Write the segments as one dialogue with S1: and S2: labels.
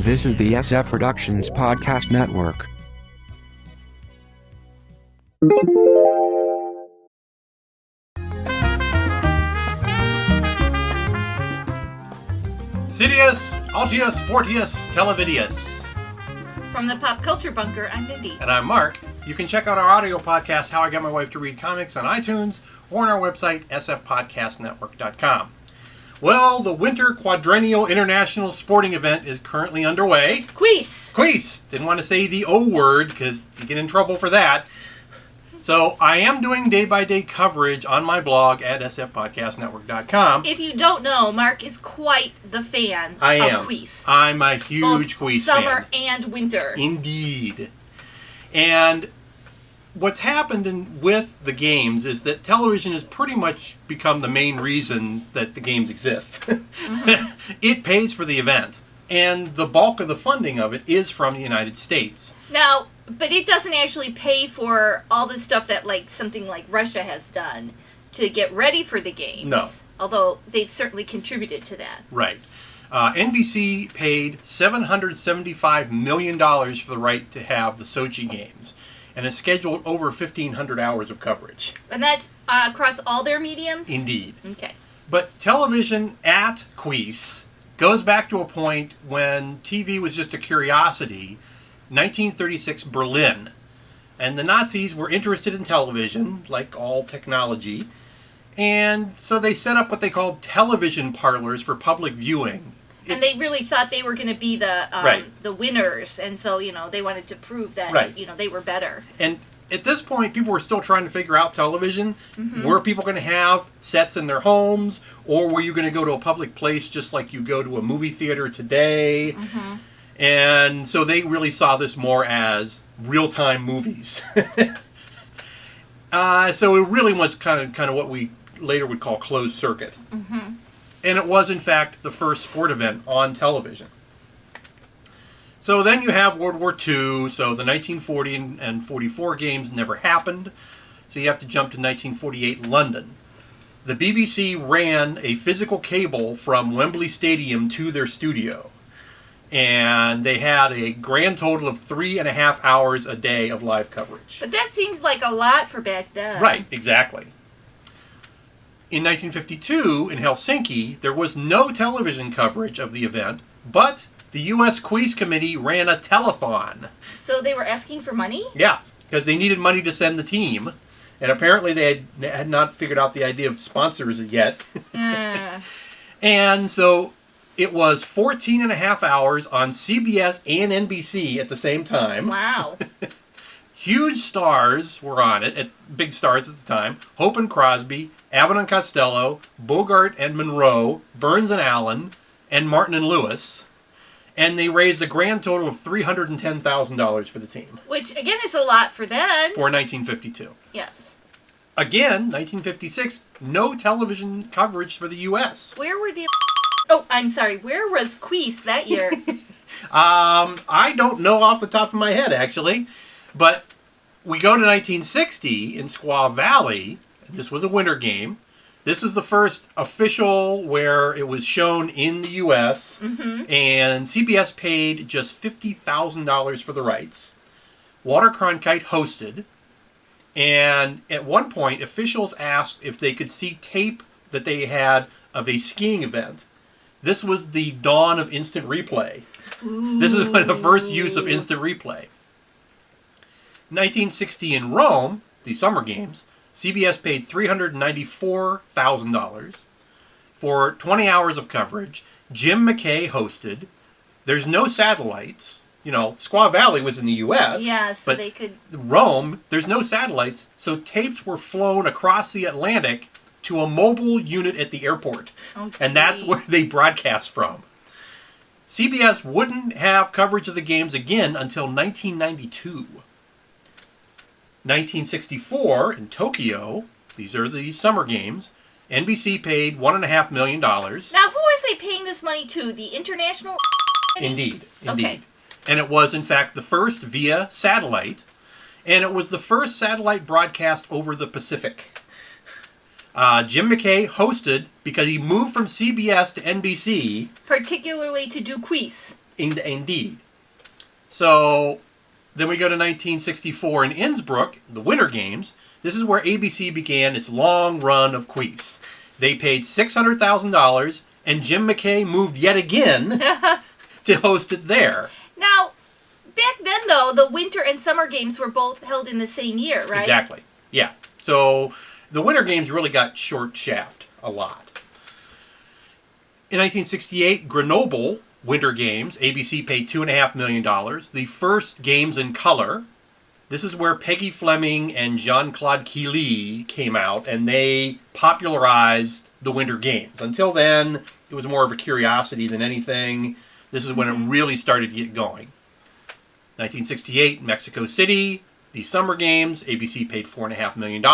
S1: This is the SF Productions Podcast Network.
S2: Citius, Altius, Fortius, Televidius.
S3: From the Pop Culture Bunker, I'm Mindy.
S2: And I'm Mark. You can check out our audio podcast, How I Got My Wife to Read Comics, on iTunes or on our website, sfpodcastnetwork.com. Well, the Winter Quadrennial International Sporting Event is currently underway.
S3: Quiz!
S2: Didn't want to say the O word because you get in trouble for that. So I am doing day-by-day coverage on my blog at sfpodcastnetwork.com.
S3: If you don't know, Mark is quite the fan of quiz.
S2: I'm a huge quiz fan.
S3: Summer and winter.
S2: Indeed. And what's happened with the games is that television has pretty much become the main reason that the games exist. Mm-hmm. It pays for the event, and the bulk of the funding of it is from the United States.
S3: Now, but it doesn't actually pay for all the stuff that something like Russia has done to get ready for the games.
S2: No.
S3: Although they've certainly contributed to that.
S2: Right. NBC paid $775 million for the right to have the Sochi Games, and has scheduled over 1,500 hours of coverage.
S3: And that's across all their mediums?
S2: Indeed.
S3: Okay.
S2: But television at quiz goes back to a point when TV was just a curiosity. 1936 Berlin. And the Nazis were interested in television, like all technology. And so they set up what they called television parlors for public viewing.
S3: And they really thought they were going to be the winners, and so they wanted to prove that they were better.
S2: And at this point, people were still trying to figure out television. Mm-hmm. Were people going to have sets in their homes, or were you going to go to a public place just like you go to a movie theater today? Mm-hmm. And so they really saw this more as real-time movies. So it really was kind of what we later would call closed circuit. Mm-hmm. And it was, in fact, the first sport event on television. So then you have World War II, so the 1940 and 44 games never happened. So you have to jump to 1948 London. The BBC ran a physical cable from Wembley Stadium to their studio. And they had a grand total of 3.5 hours a day of live coverage.
S3: But that seems like a lot for back then.
S2: Right, exactly. In 1952, in Helsinki, there was no television coverage of the event, but the U.S. Quiz Committee ran a telethon.
S3: So they were asking for money?
S2: Yeah, because they needed money to send the team. And apparently they had not figured out the idea of sponsors yet. And so it was 14.5 hours on CBS and NBC at the same time.
S3: Wow.
S2: Huge stars were on it, big stars at the time. Hope and Crosby, Abbott and Costello, Bogart and Monroe, Burns and Allen, and Martin and Lewis. And they raised a grand total of $310,000 for the team.
S3: Which, again, is a lot for then.
S2: For 1952.
S3: Yes.
S2: Again, 1956, no television coverage for the U.S.
S3: Where were the... Oh, I'm sorry. Where was Quiz that year?
S2: I don't know off the top of my head, actually. But we go to 1960 in Squaw Valley. This was a winter game. This was the first official where it was shown in the U.S. Mm-hmm. And CBS paid just $50,000 for the rights. Walter Cronkite hosted. And at one point, officials asked if they could see tape that they had of a skiing event. This was the dawn of instant replay. Ooh. This is the first use of instant replay. 1960 in Rome, the Summer Games, CBS paid $394,000 for 20 hours of coverage. Jim McKay hosted. There's no satellites. Squaw Valley was in the U.S.
S3: Yeah, so
S2: but
S3: they could...
S2: Rome, there's no satellites, so tapes were flown across the Atlantic to a mobile unit at the airport. Oh, and that's where they broadcast from. CBS wouldn't have coverage of the games again until 1992. 1964 in Tokyo, these are the Summer Games, NBC paid $1.5 million.
S3: Now, who is they paying this money to? The international...
S2: Indeed.
S3: Okay.
S2: And it was, in fact, the first via satellite, and it was the first satellite broadcast over the Pacific. Jim McKay hosted because he moved from CBS to NBC.
S3: Particularly to do quiz.
S2: Indeed. So then we go to 1964 in Innsbruck, the Winter Games. This is where ABC began its long run of quiz. They paid $600,000, and Jim McKay moved yet again to host it there.
S3: Now, back then, though, the Winter and Summer Games were both held in the same year, right?
S2: Exactly. Yeah. So the Winter Games really got short shaft a lot. In 1968, Grenoble Winter Games, ABC paid $2.5 million. The first games in color. This is where Peggy Fleming and Jean-Claude Killy came out, and they popularized the Winter Games. Until then, it was more of a curiosity than anything. This is when it really started to get going. 1968, Mexico City, the Summer Games, ABC paid $4.5 million.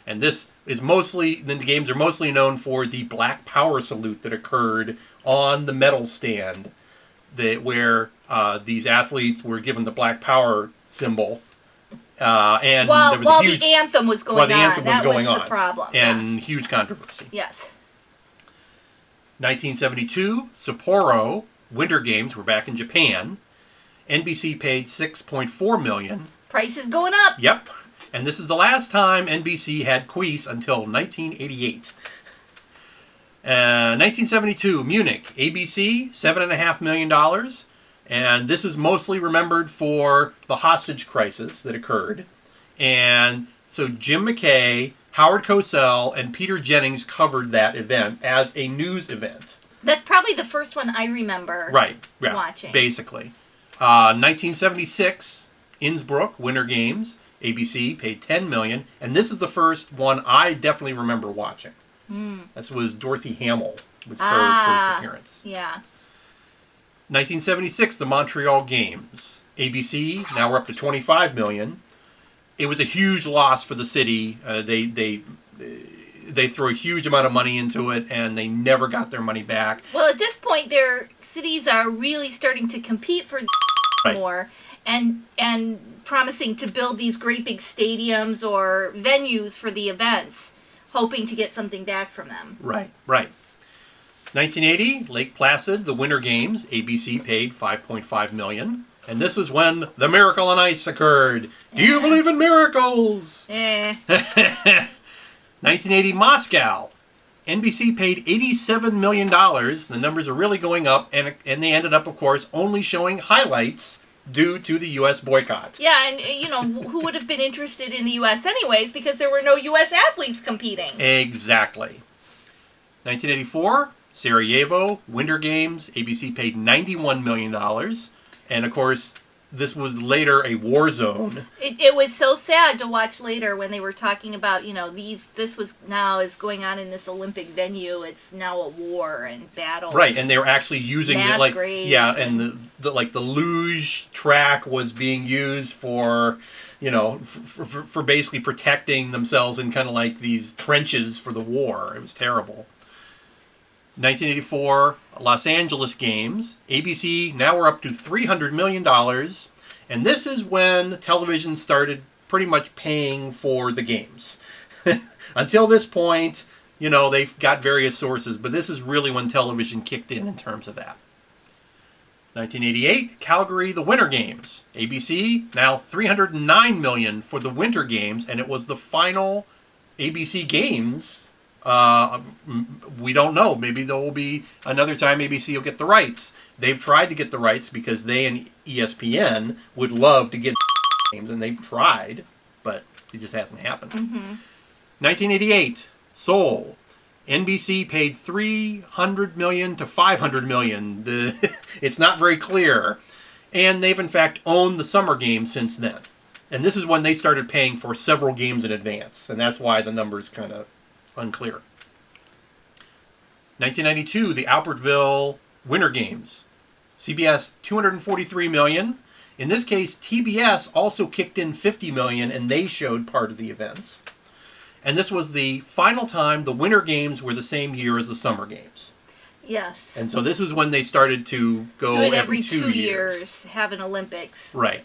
S2: And this is mostly, the games are mostly known for the Black Power salute that occurred on the medal stand, where these athletes were given the Black Power symbol. And
S3: while
S2: there was a huge,
S3: the anthem was going on. That was the problem.
S2: And huge controversy.
S3: Yes.
S2: 1972, Sapporo Winter Games were back in Japan. NBC paid $6.4 million.
S3: Price is going up.
S2: Yep. And this is the last time NBC had quiz until 1988. 1972, Munich, ABC, $7.5 million. And this is mostly remembered for the hostage crisis that occurred. And so Jim McKay, Howard Cosell, and Peter Jennings covered that event as a news event.
S3: That's probably the first one I remember watching.
S2: Basically. 1976, Innsbruck Winter Games. ABC paid $10 million. And this is the first one I definitely remember watching. This was Dorothy Hamill. Was her first appearance.
S3: Yeah.
S2: 1976, the Montreal Games. ABC, now we're up to $25 million. It was a huge loss for the city. They threw a huge amount of money into it, and they never got their money back.
S3: Well, at this point, their cities are really starting to compete for more, and promising to build these great big stadiums or venues for the events, hoping to get something back from them.
S2: Right. 1980, Lake Placid, the Winter Games. ABC paid $5.5 million. And this is when the Miracle on Ice occurred. Do you believe in miracles? 1980, Moscow. NBC paid $87 million. The numbers are really going up, and they ended up, of course, only showing highlights due to the U.S. boycott.
S3: Yeah, and, who would have been interested in the U.S. anyways, because there were no U.S. athletes competing.
S2: Exactly. 1984, Sarajevo, Winter Games. ABC paid $91 million. And, of course, this was later a war zone.
S3: It was so sad to watch later when they were talking about, this was now is going on in this Olympic venue. It's now a war and battle.
S2: Right, and they were actually using
S3: and
S2: the luge track was being used for, for basically protecting themselves in kind of like these trenches for the war. It was terrible. 1984, Los Angeles Games. ABC, now we're up to $300 million. And this is when television started pretty much paying for the games. Until this point, they've got various sources, but this is really when television kicked in terms of that. 1988, Calgary, the Winter Games. ABC, now $309 million for the Winter Games, and it was the final ABC Games. We don't know. Maybe there will be another time ABC will get the rights. They've tried to get the rights because they and ESPN would love to get games, and they've tried, but it just hasn't happened. 1988, Seoul. NBC paid $300 million to $500 million. It's not very clear. And they've, in fact, owned the Summer Games since then. And this is when they started paying for several games in advance, and that's why the number's kind of unclear. 1992, the Albertville Winter Games. CBS, $243 million. In this case, TBS also kicked in $50 million, and they showed part of the events. And this was the final time the Winter Games were the same year as the Summer Games.
S3: Yes.
S2: And so this is when they started to go every 2 years.
S3: Have an Olympics.
S2: Right.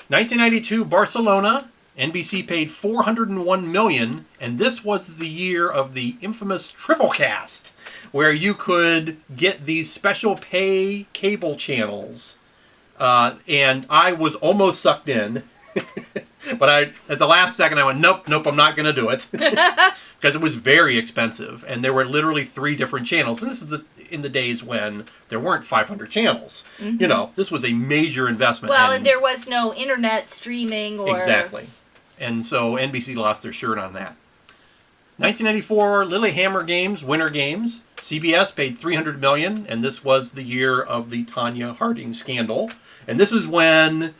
S2: 1992, Barcelona. NBC paid $401 million, and this was the year of the infamous triple cast, where you could get these special pay cable channels. And I was almost sucked in. But at the last second, I went, nope, I'm not going to do it. Because it was very expensive. And there were literally 3 different channels. And this is in the days when there weren't 500 channels. Mm-hmm. You know, this was a major investment.
S3: Well, and there was no internet streaming or...
S2: Exactly. And so NBC lost their shirt on that. 1994 Lilyhammer Games, Winter Games. CBS paid $300 million, and this was the year of the Tanya Harding scandal. And this is when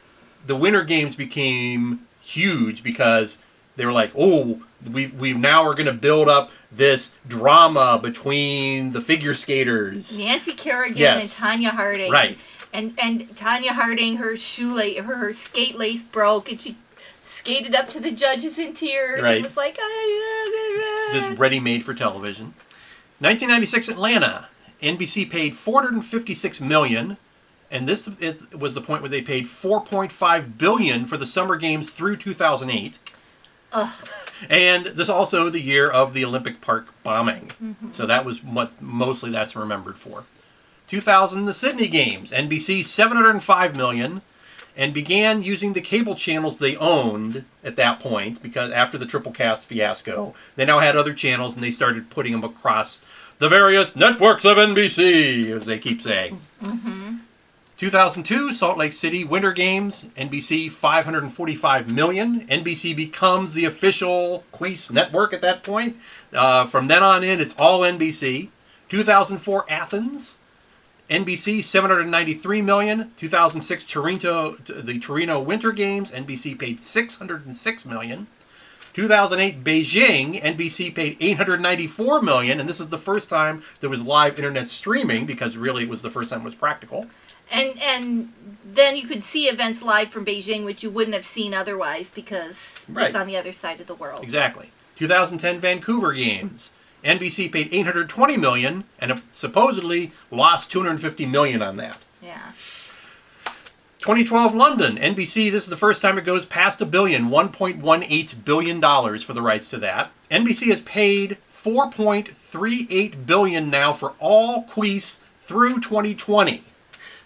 S2: the Winter Games became huge because they were like, oh, we now are going to build up this drama between the figure skaters.
S3: Nancy Kerrigan and
S2: Yes.
S3: Tanya Harding.
S2: Right.
S3: And Tanya Harding, her skate lace broke, and she skated up to the judges in tears.
S2: Right.
S3: It was like,
S2: Just ready-made for television. 1996 Atlanta. NBC paid $456 million, and this was the point where they paid $4.5 billion for the Summer Games through 2008.
S3: Ugh.
S2: And this also the year of the Olympic Park bombing. Mm-hmm. So that was what mostly that's remembered for. 2000 the Sydney Games. NBC $705 million. And began using the cable channels they owned at that point, because after the triple cast fiasco, they now had other channels, and they started putting them across the various networks of NBC, as they keep saying. Mm-hmm. 2002, Salt Lake City Winter Games, NBC $545 million. NBC becomes the official Queese network at that point. From then on in, it's all NBC. 2004 Athens. NBC $793 million. 2006 the Torino Winter Games. NBC paid $606 million. 2008 Beijing. NBC paid $894 million, and this is the first time there was live internet streaming because really it was the first time it was practical.
S3: And then you could see events live from Beijing, which you wouldn't have seen otherwise because
S2: Right.
S3: it's on the other side of the world.
S2: Exactly. 2010 Vancouver Games. NBC paid $820 million and supposedly lost $250 million on that.
S3: Yeah.
S2: 2012 London. NBC, this is the first time it goes past $1 billion, $1.18 billion for the rights to that. NBC has paid $4.38 billion now for all Queese through 2020.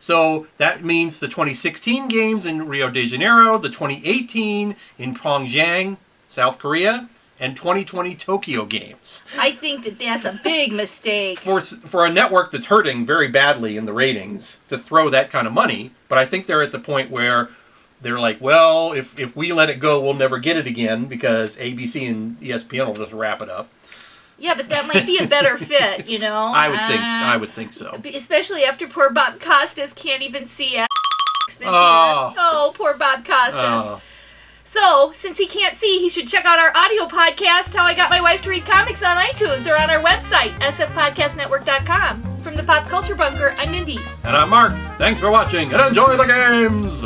S2: So that means the 2016 games in Rio de Janeiro, the 2018 in Pyongyang, South Korea, and 2020 Tokyo Games.
S3: I think that's a big mistake.
S2: For a network that's hurting very badly in the ratings to throw that kind of money, but I think they're at the point where they're like, well, if we let it go, we'll never get it again because ABC and ESPN will just wrap it up.
S3: Yeah, but that might be a better fit, you know?
S2: I would think so.
S3: Especially after poor Bob Costas can't even see it this year.
S2: Oh.
S3: Oh, poor Bob Costas.
S2: Oh.
S3: So, since he can't see, he should check out our audio podcast, How I Got My Wife to Read Comics, on iTunes or on our website, sfpodcastnetwork.com. From the Pop Culture Bunker, I'm Mindy.
S2: And I'm Mark. Thanks for watching and enjoy the games!